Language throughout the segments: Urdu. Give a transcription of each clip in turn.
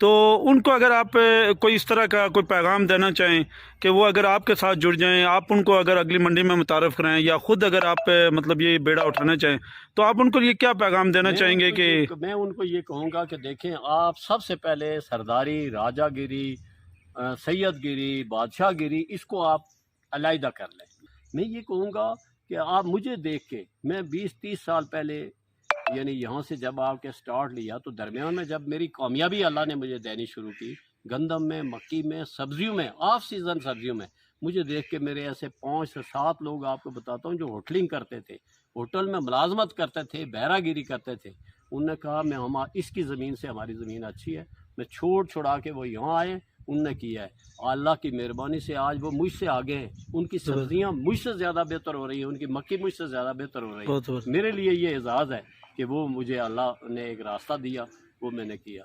تو ان کو اگر آپ کوئی اس طرح کا کوئی پیغام دینا چاہیں کہ وہ اگر آپ کے ساتھ جڑ جائیں، آپ ان کو اگر اگلی منڈی میں متعارف کرائیں، یا خود اگر آپ مطلب یہ بیڑا اٹھانا چاہیں، تو آپ ان کو یہ کیا پیغام دینا چاہیں گے کہ میں ان کو یہ کہوں گا کہ دیکھیں، آپ سب سے پہلے سرداری، راجہ گیری، سید گیری، بادشاہ گیری، اس کو آپ علیحدہ کر لیں۔ میں یہ کہوں گا کہ آپ مجھے دیکھ کے، میں 20-30 سال پہلے یعنی یہاں سے جب آپ کے سٹارٹ لیا، تو درمیان میں جب میری کامیابی اللہ نے مجھے دینی شروع کی، گندم میں، مکی میں، سبزیوں میں، آف سیزن سبزیوں میں، مجھے دیکھ کے میرے ایسے 5 سے 7 لوگ آپ کو بتاتا ہوں جو ہوٹلنگ کرتے تھے، ہوٹل میں ملازمت کرتے تھے، بہرہ گیری کرتے تھے، انہوں نے کہا میں اس کی زمین سے ہماری زمین اچھی ہے، میں چھوڑا کے وہ یہاں آئے، انہوں نے کیا ہے۔ اللہ کی مہربانی سے آج وہ مجھ سے آگے ہیں، ان کی سبزیاں مجھ سے زیادہ بہتر ہو رہی ہیں، ان کی مکی مجھ سے زیادہ بہتر ہو رہی بہت ہے۔ بہت میرے لیے یہ اعزاز ہے کہ وہ مجھے اللہ نے ایک راستہ دیا، وہ میں نے کیا۔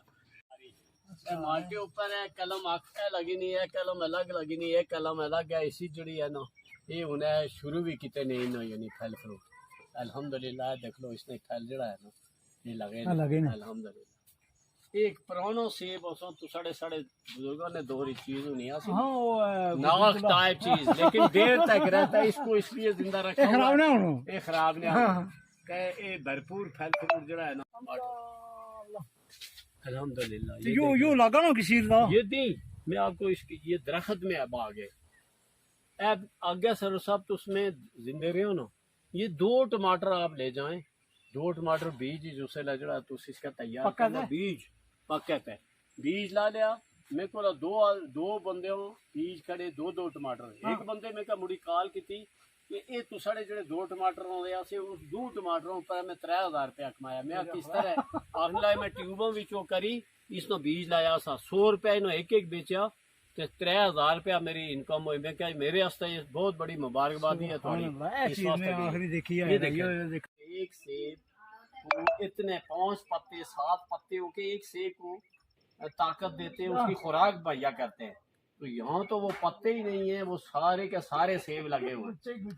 مال کے اوپر ہے قلم لگی نہیں ہے، قلم الگ لگی نہیں ہے، قلم الگ ہے، اسی جڑی ہے نا یہ انہیں شروع بھی کیتے نہیں نا، یعنی پھل فروٹ الحمدللہ دیکھ لو، اس نے پھل جڑا ہے نا یہ لگے الحمدللہ۔ ایک پرانو سیب تو سڑے بزرگوں نے دوری چیز ہونی ہے، ناک ٹائپ چیز، لیکن دیر تک رہتا ہے، اس کو اس لیے زندہ رکھا یہ خراب نہیں ہونا کہ یہ بھرپور پھل فروٹ جڑا ہے نا الحمدللہ۔ یو لگا نا کسی کا یہ دی میں آپ کو اس کی یہ درخت میں اب آگے اب آگے سر صاحب تو اس میں زندے رہے ہو نا، یہ 2 ٹماٹر آپ لے جائیں، 2 ٹماٹر بیج جو سے لجڑا تو اس کا تیار کرنا، بیج پکے پہ بیج لا لیا، میں کو دو بندے ہوں بیج کھڑے 2 ٹماٹر، ایک بندے میں کا مڑی کال کی تھی کہ اے تو ساڑے جڑے 2 ٹماٹر ہوں دیا سے اس 2 ٹماٹروں پر میں 3000 روپیہ کمایا۔ میں کس طرح آخر لائے میں ٹیوبوں وچوں کری، اس نو بیج لایا سا 100 روپے انہوں ایک بیچیا، تے 3000 روپیہ میری انکم ہوئی۔ میں کہا میرے واسطے یہ بہت بڑی مبارکبادی ہے تھوڑی اس واسطے۔ یہ دیکھیں ایک سیب کو اتنے 5 پتے 7 پتے ہو کے ایک سیب کو طاقت دیتے ہیں، اس کی خوراک مہیا کرتے ہیں، تو یہاں تو وہ پتے ہی نہیں ہیں، وہ سارے کے سارے سیب لگے ہوئے،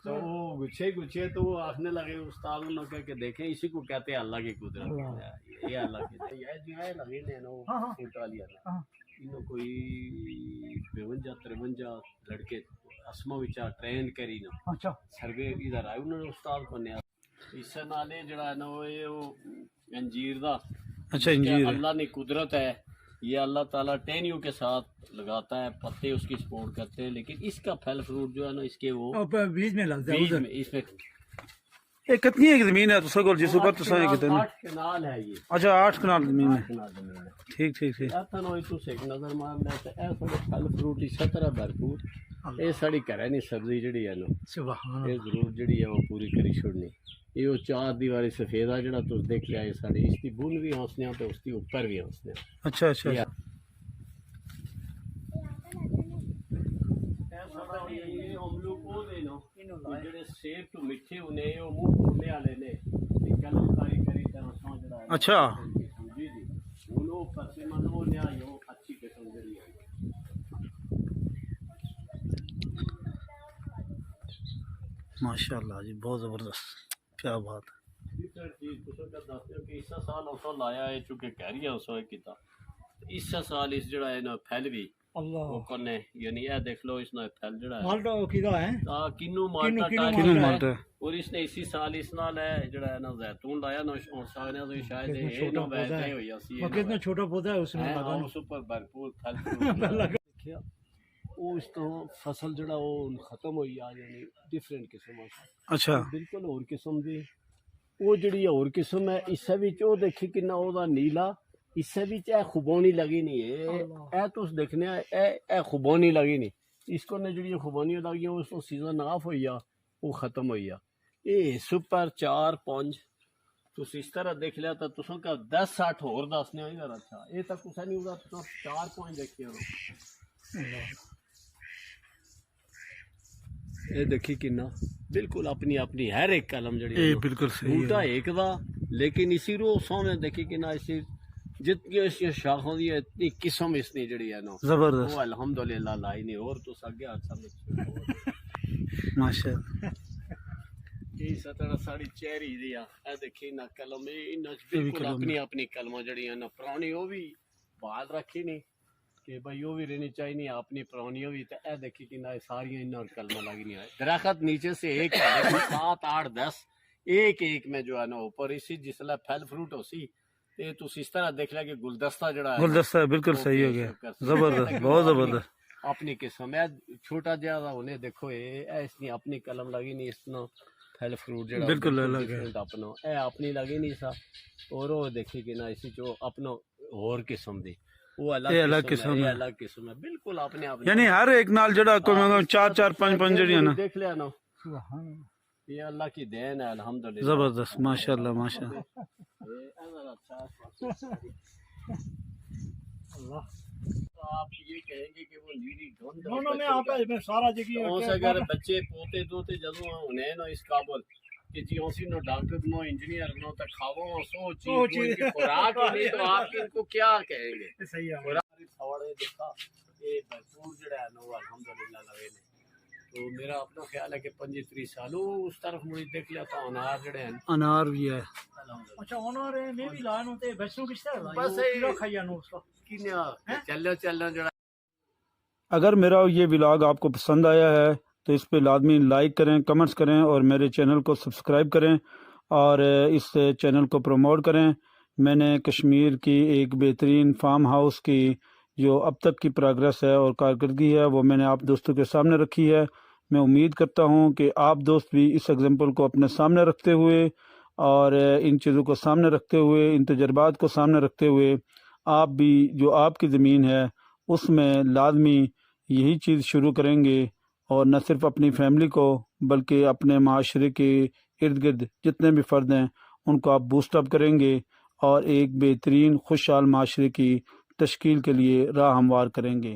تو وہ گچھے تو وہ آخنے لگے استاد نے کہا کہ دیکھیں اسی کو کہتے ہیں اللہ کی قدرت، یہ اللہ کی یہ جو ہے لگے نے نا اٹالیا انہوں کوئی 52-53 لڑکے اسموں وچا ٹرین کری نا سروے ادھر آئے، انہوں نے استاد کو نیا اس نالے جڑا ہے نا وہ انجیر دا، اچھا انجیر اللہ نے قدرت ہے، یہ اللہ تعالیٰ ٹینیوں کے ساتھ لگاتا ہے، پتے اس کی سپورٹ کرتے ہیں، لیکن اس کا پھل فروٹ جو ہے نا اس کے وہ بیج میں لگتا بیج میں اس میں یہ کتنی ایک زمین ہے تسا کول جس اوپر تسا کتنے 8 کنال ہے یہ، اچھا 8 کنال زمین ہے، کنال زمین ہے۔ ٹھیک ٹھیک ٹھیک ایتھن ہوئی تو ایک نظر مار لے تے اے سارے پھل فروٹ اسی طرح بھرپور، اے ساری گھرے نہیں سبزی جڑی ہے نا سبحان یہ ضرور جڑی ہے وہ پوری کری چھوڑنی۔ یہ وہ 4 دیواری سفیدہ جڑا تو دیکھ لیا یہ ساری اس کی بن بھی ہنسنے تے اس کی اوپر بھی ہنسنے۔ اچھا اچھا سیب تو میٹھے ہونے منہ کھولنے والے نے قلم کاری کری طرح سمجھ رہا ہے اچھا جی جی وہ پسے من وہ لیا یہ اچھی قسم جڑی ہے۔ ماشاء اللہ جی بہت زبردست، کیا بات ہے۔ اس سال اس لایا ہے چونکہ کہہ اس کیتا اس سال اس جڑا ہے نا پھل بھی اللہ وہ کرنے یعنی یہ دیکھ لو اس نے پھل جڑا ہے مالٹا کیدا ہے کینو مالٹا کینو مالٹا ہے، اور اس نے اسی سال اس نال ہے جڑا ہے نا زیتون لایا نا سانے تو شاید یہ نہ ویسے ہوئی اسی کتنا چھوٹا پودا ہے اس میں لگا اس پر بھرپور پھل دیکھیا وہ اس تو فصل جڑا وہ ختم ہوئی آ یعنی ڈیفرنٹ قسم اچھا بالکل اور قسم دی وہ جڑی اور قسم ہے اس وچ او دیکھی کنا او دا نیلا اس وچ اے خوبانی لگی نہیں ہے اے تو دیکھنے اے خوبانی لگی نہیں اس کو نے جڑی خوبانی لگی اس تو سیزن آف ہوئی آ وہ ختم ہوئی آ اے سپر 4-5 تو اس طرح دیکھ لیا تو تسوں کا 10-60 اور دسنے ہوئی ذرا اچھا اے تک کسا نہیں ہوگا تو 4 دیکھتے ہو اے دیکھی کنا بالکل اپنی اپنی ہر ایک قلم جڑی یہ بالکل صحیح بوٹا ہے، ایک دا لیکن اسی رو سامنے دیکھی کنا اسی جتنی اس کی شاخوں دی اتنی قسم اس نے جڑی ہے نا زبردست وہ الحمدللہ لائی نہیں اور تو سگے اچھا ماشاء اللہ یہ سطح ساڑی چہری دیا اے دیکھی نا قلم بالکل اپنی اپنی قلمہ جڑی ہے نا پرانی وہ بھی بال رکھی نہیں کہ بھائی وہ بھی رہنی چاہیے نہیں اپنی پرانی بھی تو اے دیکھی کہ نہ ساری ان کلمہ لگی نہیں آئے درخت نیچے سے ایک 7 8 10 ایک میں جو ہے نا اوپر اسی جسلا پھل فروٹ ہو سی تے تسی اس طرح دیکھ لیا کہ گلدستہ جڑا ہے گلدستہ بالکل صحیح ہو گیا زبردست بہت زبردست اپنی قسم ہے چھوٹا جہا انہیں دیکھو اس نے اپنی قلم لگی نہیں اس نے پھل فروٹ جڑا بالکل الگ ہے اپنا اے اپنی لگی نہیں سا اور وہ دیکھی کہ نہ اسی جو اپنا اور قسم دی وہ الگ قسم ہے الگ قسم ہے بالکل اپنے آپ یعنی ہر ایک نال جڑا کوئی 4 4 5 5 جڑی ہے نا دیکھ لیا نا سبحان اللہ یہ اللہ کی دین ہے الحمدللہ زبردست ماشاءاللہ ماشاءاللہ اللہ آپ یہ کہیں گے کہ وہ نیلی دھند دونوں میں آپ میں سارا جگہ اس اگر بچے پوتے دوتے جدوں ہونے نا اس قابل کہ جی اسی نو ڈاکٹر بنو انجینئر بنو تو کھاو سو چیز خوراک ہی نہیں تو آپ ان کو کیا کہیں گے صحیح ہے خوراک سوڑے دیکھا یہ بھرپور جڑا ہے نا وہ الحمدللہ لگے نے تو میرا اپنا خیال ہے کہ 25 سالوں اس طرف مجھے دیکھ لیا تو انار جڑے ہیں انار بھی ہے اچھا انہوں نے میں بھی لائن ہوتے بچوں کس طرح بس کیڑا کھایا نو اس کا چلنا جڑا اگر میرا یہ ولاگ آپ کو پسند آیا ہے تو اس پہ لازمی لائک کریں کمنٹس کریں اور میرے چینل کو سبسکرائب کریں اور اس چینل کو پروموٹ کریں میں نے کشمیر کی ایک بہترین فارم ہاؤس کی جو اب تک کی پروگریس ہے اور کارکردگی ہے وہ میں نے آپ دوستوں کے سامنے رکھی ہے میں امید کرتا ہوں کہ آپ دوست بھی اس ایگزامپل کو اپنے سامنے رکھتے ہوئے اور ان چیزوں کو سامنے رکھتے ہوئے ان تجربات کو سامنے رکھتے ہوئے آپ بھی جو آپ کی زمین ہے اس میں لازمی یہی چیز شروع کریں گے اور نہ صرف اپنی فیملی کو بلکہ اپنے معاشرے کے ارد گرد جتنے بھی فرد ہیں ان کو آپ بوسٹ اپ کریں گے اور ایک بہترین خوشحال معاشرے کی تشکیل کے لیے راہ ہموار کریں گے